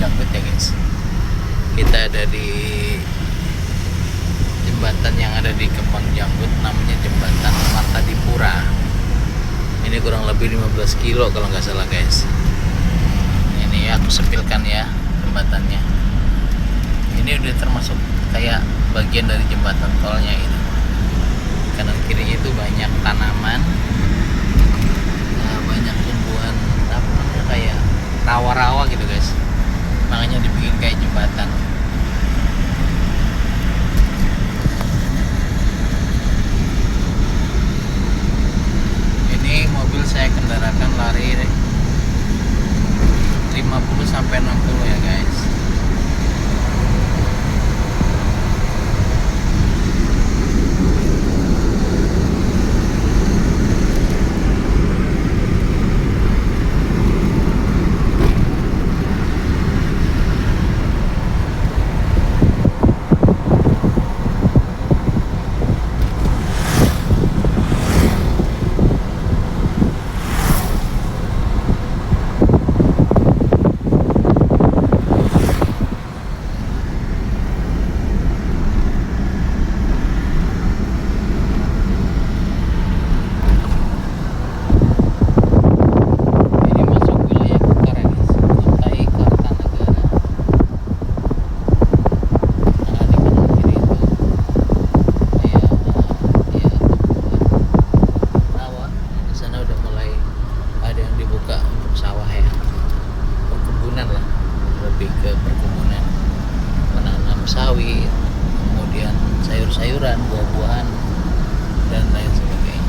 Janggut ya guys. Kita ada di jembatan yang ada di Kembang Janggut, namanya jembatan Martadipura. Ini kurang lebih 15 kilo kalau nggak salah guys. Ini aku sepilkan ya jembatannya. Ini udah termasuk kayak bagian dari jembatan tolnya ini. Kanan kirinya itu banyak tanaman, banyak tumbuhan apa namanya kayak rawa-rawa gitu guys. Makanya dibikin kayak jembatan. Ini mobil saya kendarakan lari 50 sampai 60 ya guys. Sawit, kemudian sayur-sayuran, buah-buahan, dan lain sebagainya.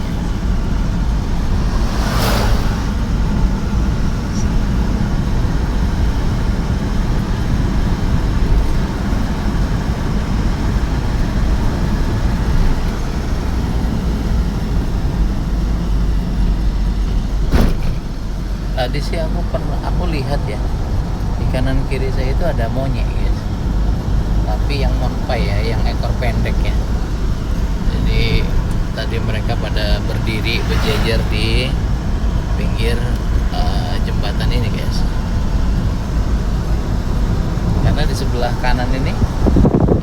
Tadi sih aku lihat ya, di kanan kiri saya itu ada monyet guys. Tapi yang monpai ya, yang ekor pendek ya. Jadi tadi mereka pada berdiri berjejer di pinggir jembatan ini guys. Karena di sebelah kanan ini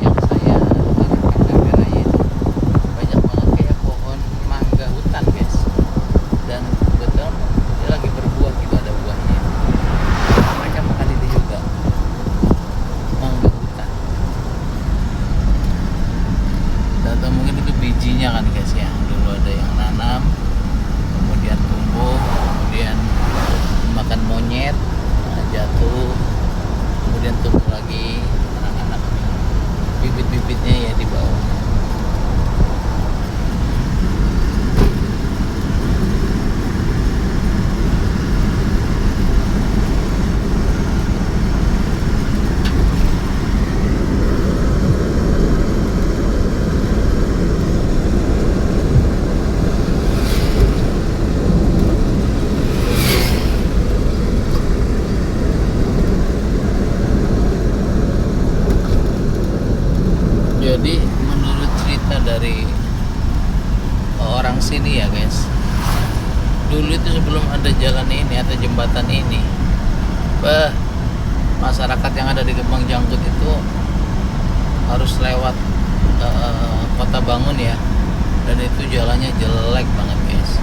yang saya arahkan kameranya itu banyak banget kayak pohon mangga hutan guys. Dan kebetulan dia lagi berbuah gitu, ada buahnya. Mereka makan itu juga. Mangga hutan. Atau mungkin itu bijinya kan guys ya, dulu ada yang nanam kemudian tumbuh, kemudian makan monyet, jatuh, kemudian tumbuh lagi anak-anak bibit-bibitnya ya di bawah. Jadi menurut cerita dari orang sini ya guys, dulu itu sebelum ada jalan ini atau jembatan ini, masyarakat yang ada di Kembang Janggut itu harus lewat Kota Bangun ya, dan itu jalannya jelek banget guys.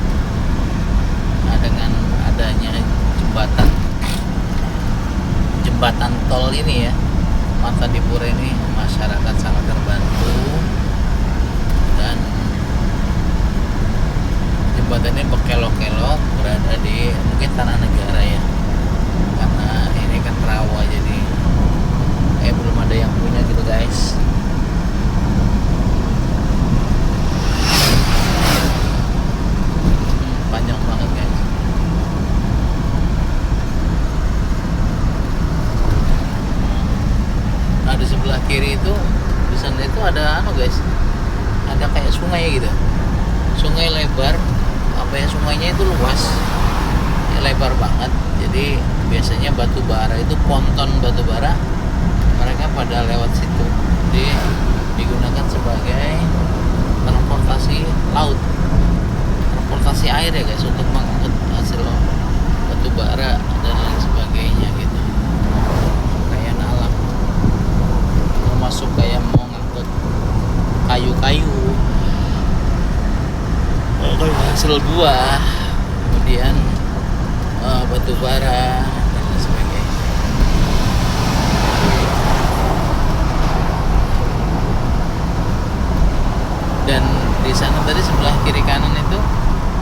Nah dengan adanya jembatan tol ini ya, Martadipura ini, masyarakat sangat terbantu. Dan jembatan ini berkelok-kelok berada di mungkin tanah negara ya, karena ini kan rawa, jadi belum ada yang punya gitu guys. Panjang banget guys. Nah di sebelah kiri itu, di sana itu ada guys, ada kayak sungai gitu, sungai lebar, apa ya, sungainya itu luas ya, lebar banget. Jadi biasanya batu bara itu, ponton batu bara, mereka pada lewat situ. Jadi digunakan sebagai transportasi laut, transportasi air ya guys, untuk mengangkut hasil batu bara dan lain sebagainya gitu. Kayak buah, kemudian batu bara dan lain sebagainya. Dan di sana tadi sebelah kiri kanan itu,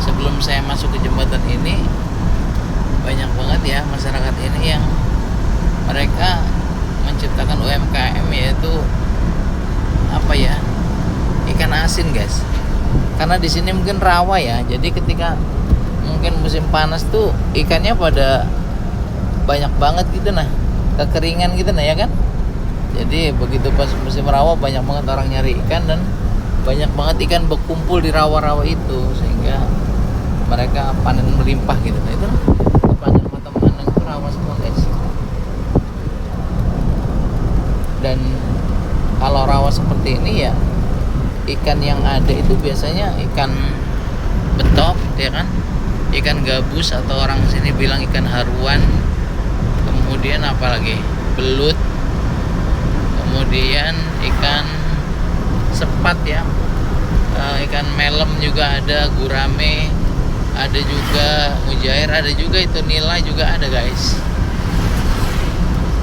sebelum saya masuk ke jembatan ini, banyak banget ya masyarakat ini yang mereka menciptakan UMKM, yaitu apa ya, ikan asin guys. Karena di sini mungkin rawa ya, jadi ketika mungkin musim panas tuh ikannya pada banyak banget gitu nah, kekeringan gitu nah ya kan. Jadi begitu pas musim rawa banyak banget orang nyari ikan dan banyak banget ikan berkumpul di rawa-rawa itu, sehingga mereka panen melimpah gitu. Nah itu sepanjang mata memandang itu rawa semua guys. Dan kalau rawa seperti ini ya, ikan yang ada itu biasanya ikan betok ya kan, ikan gabus atau orang sini bilang ikan haruan, kemudian apalagi belut, kemudian ikan sepat ya, ikan melem juga ada, gurame ada juga, mujair ada juga, itu nila juga ada guys.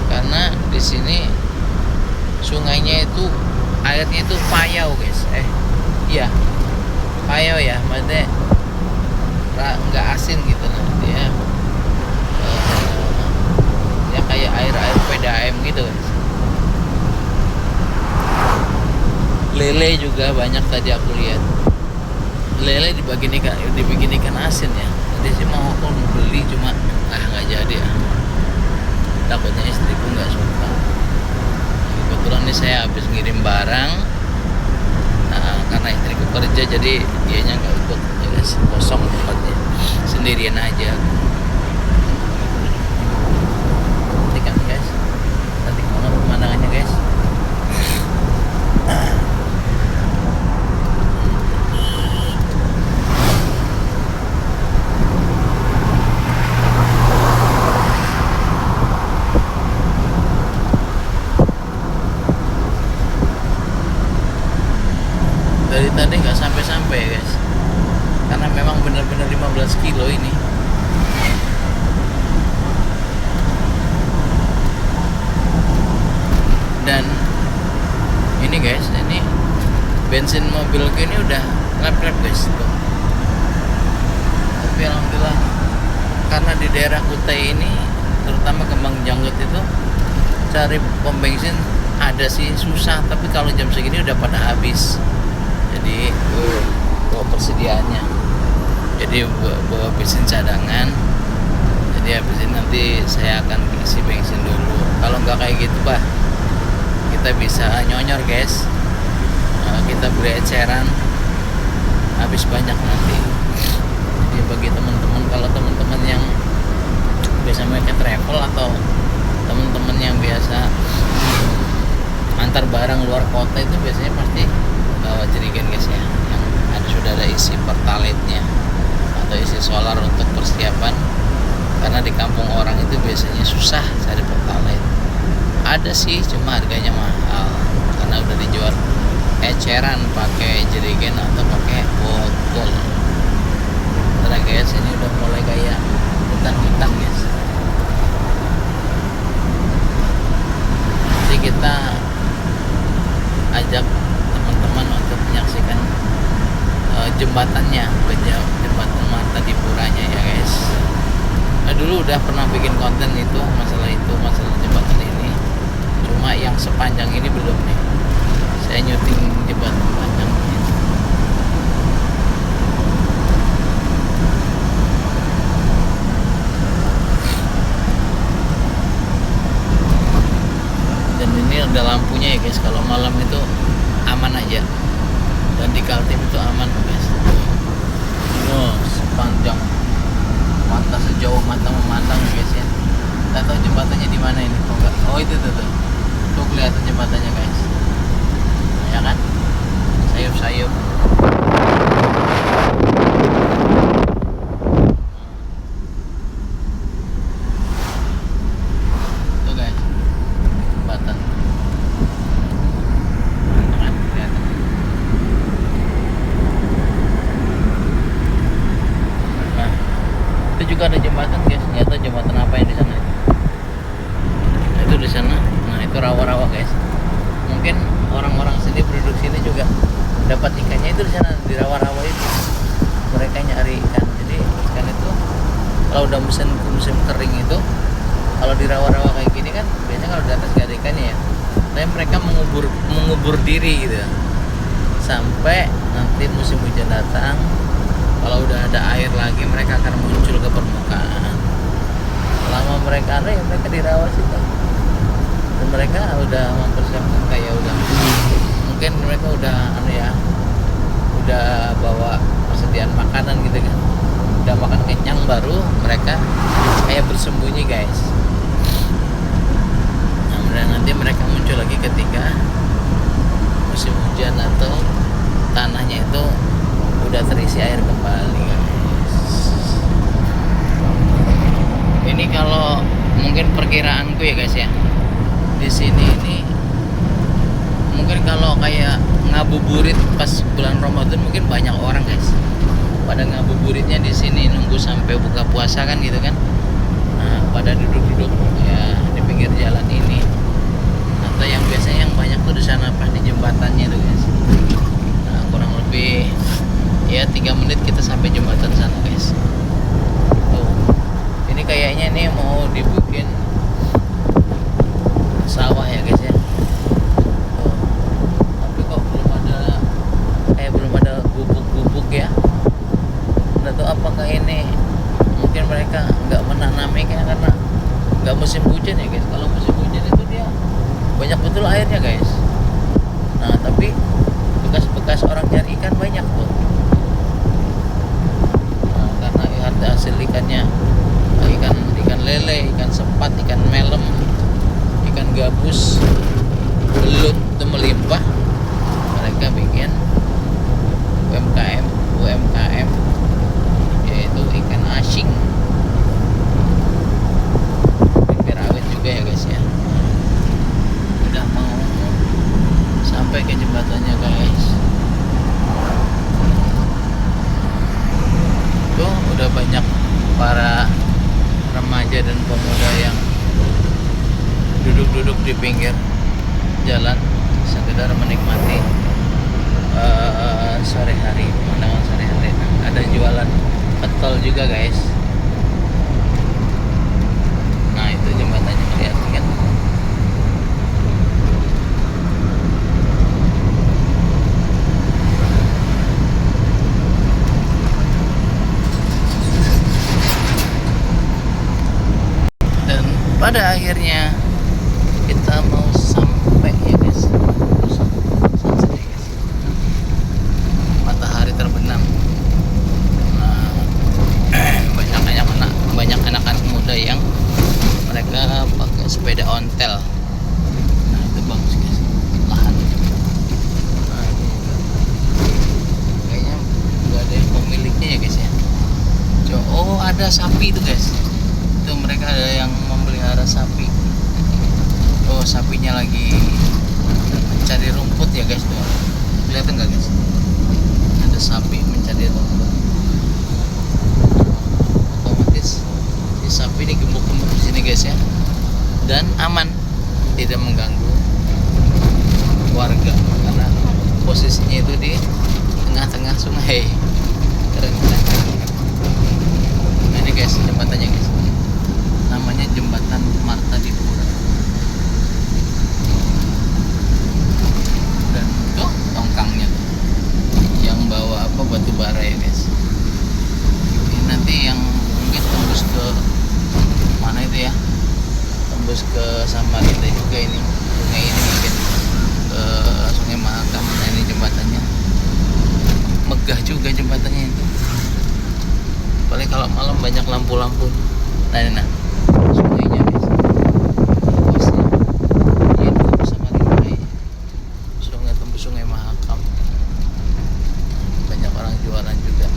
Karena di sini sungainya itu airnya itu payau guys. Iya payau ya, maksudnya nggak asin gitu nah, dia ya kayak air PDAM gitu guys. Lele juga banyak tadi aku lihat, lele dibikin ikan asin ya. Tadi sih mau aku beli cuma nggak jadi ya, takutnya istriku nggak suka. Kebetulan nih saya habis ngirim barang, karena istriku kerja jadi dianya nggak ikut ya guys, kosong tempatnya, sendirian aja. Cantik kan guys, cantik banget pemandangannya guys. Dari tadi nggak sampai guys, karena memang benar-benar 15 kilo ini. Dan ini guys, ini bensin mobilku ini udah lap-lap guys tuh. Tapi alhamdulillah, karena di daerah Kutai ini, terutama Kembang Janggut itu, cari pom bensin ada sih susah, tapi kalau jam segini udah pada habis. Jadi bawa persediaannya, jadi bawa bensin cadangan. Jadi habis ini nanti saya akan isi bensin dulu. Kalau nggak kayak gitu bah, kita bisa nyonyor guys. Kita beli eceran, habis banyak nanti. Jadi bagi teman-teman, kalau teman-teman yang biasa mereka travel atau teman-teman yang biasa antar barang luar kota, itu biasanya pasti bawa jerigen guys ya, yang sudah ada isi pertalite-nya atau isi solar untuk persiapan. Karena di kampung orang itu biasanya susah cari pertalite. Ada sih, cuma harganya mahal karena udah dijual eceran pakai jerigen atau pakai botol. Karena guys, ini udah mulai kayak hutan-hutan guys. Jadi kita ajak teman-teman untuk menyaksikan jembatannya, jembatan Marta di Puranya ya guys. Dulu udah pernah bikin konten itu, masalah jembatan ini, cuma yang sepanjang ini belum nih. Saya nyuting jembatan panjang ini. Dan ini ada lampunya ya guys, kalau malam itu aman aja. Dan di Kaltim itu aman guys. Sepanjang mata, sejauh mata memandang guys ya. Nggak tahu jembatannya di mana ini. Oh itu tuh. Tuh kelihatan jembatannya guys. Ya kan? Sayup-sayup. Tuh guys, jembatan. Kan? Kelihatan. Itu juga ada jembatan guys, nggak tahu jembatan apa yang di sana. Nah, itu di sana. Nah itu rawa-rawa guys. Mungkin orang-orang sini penduduk sini juga dapat ikannya itu di sana di rawa-rawa itu. Mereka nyari ikan. Jadi ikan itu kalau udah musim kering itu, kalau di rawa-rawa kayak gini kan biasanya kalau di atas gak ada ikannya ya. Tapi mereka mengubur diri gitu sampai nanti musim hujan datang. Kalau udah ada air lagi mereka akan muncul ke permukaan. Selama mereka ada ya mereka dirawat situ. Dan mereka udah mempersiapkan kayak udah mungkin mereka udah udah bawa persediaan makanan gitu kan. Udah makan kenyang baru mereka kayak bersembunyi guys. Dan nanti mereka muncul lagi ketika musim hujan atau tanahnya itu udah terisi air kembali guys. Ini kalau mungkin perkiraanku ya guys ya, di sini ini mungkin kalau kayak ngabuburit pas bulan Ramadan mungkin banyak orang guys. Pada ngabuburitnya di sini nunggu sampai buka puasa kan gitu kan. Nah, pada duduk-duduk ya di pinggir jalan ini. Atau yang biasanya yang banyak tuh di sana pas di jembatannya tuh guys. Nah, kurang lebih ya 3 menit kita sampai jembatan sana guys. Tuh. Ini kayaknya nih mau dibikin sawah ya guys ya. Tuh. Tapi kok belum ada gubuk-gubuk ya. Nggak tahu apakah ini mungkin mereka nggak menanaminya karena nggak musim hujan ya guys. Kalau musim hujan itu dia banyak betul airnya guys. Nah tapi bekas-bekas orang cari ikan banyak tuh. Nah, karena harga hasil ikannya ikan lele, ikan sepat, ikan melem, ikan gabus, belut itu melimpah. Mereka bikin UMKM yaitu ikan asin. Biar awet juga ya guys ya. Udah mau sampai ke jembatannya guys. Tuh udah banyak para remaja dan pemuda yang duduk-duduk di pinggir jalan sekedar menikmati sore hari, pemandangan sore hari. Ada jualan petol juga guys. Nah itu jembatannya kelihatan kan. Pada akhirnya kita mau sampai ya guys, sunset ya guys, matahari terbenam. Nah, banyak anak-anak muda yang mereka pakai sepeda ontel. Nah itu bagus guys, lahan. Nah, kayaknya nggak ada yang pemiliknya ya guys ya. Oh ada sapi itu guys. Itu mereka ada yang memelihara sapi. Oh sapinya lagi mencari rumput ya guys tuh. Kelihatan nggak guys? Ada sapi mencari rumput. Otomatis si sapi ini gemuk-gemuk di sini guys ya. Dan aman, tidak mengganggu warga karena posisinya itu di tengah-tengah sungai. Keren. Nah ini guys jembatannya guys. Namanya jembatan Martadipura. Dan tuh tongkangnya tuh yang bawa apa batu bara ya guys. Ini nanti yang mungkin tembus ke mana itu ya, tembus ke Samarinda juga ini sungai ini mungkin ke Sungai Mahakam. Nah ini jembatannya megah juga jembatannya itu. Paling kalau malam banyak lampu-lampu. Nah sungainya guys, bosnya ini tembus Samarinda ya. Sungai tembus Sungai Mahakam. Banyak orang jualan juga.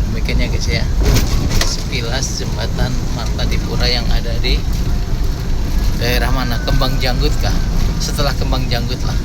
Demikian ya guys ya, sekilas jembatan Martadipura yang ada di daerah mana, Kembang Janggut kah? Setelah Kembang Janggut lah.